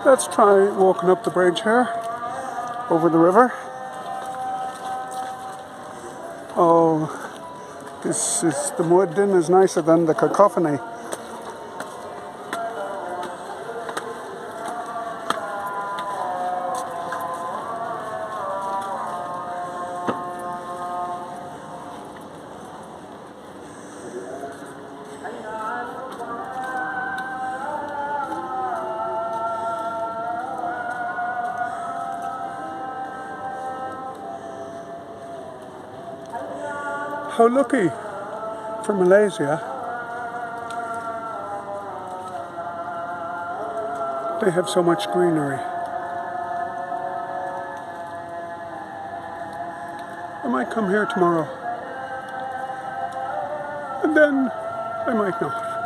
Let's try walking up the bridge here, over the river. Oh, the Muaddin is nicer than the cacophony. How lucky for Malaysia, they have so much greenery. I might come here tomorrow, and then I might not.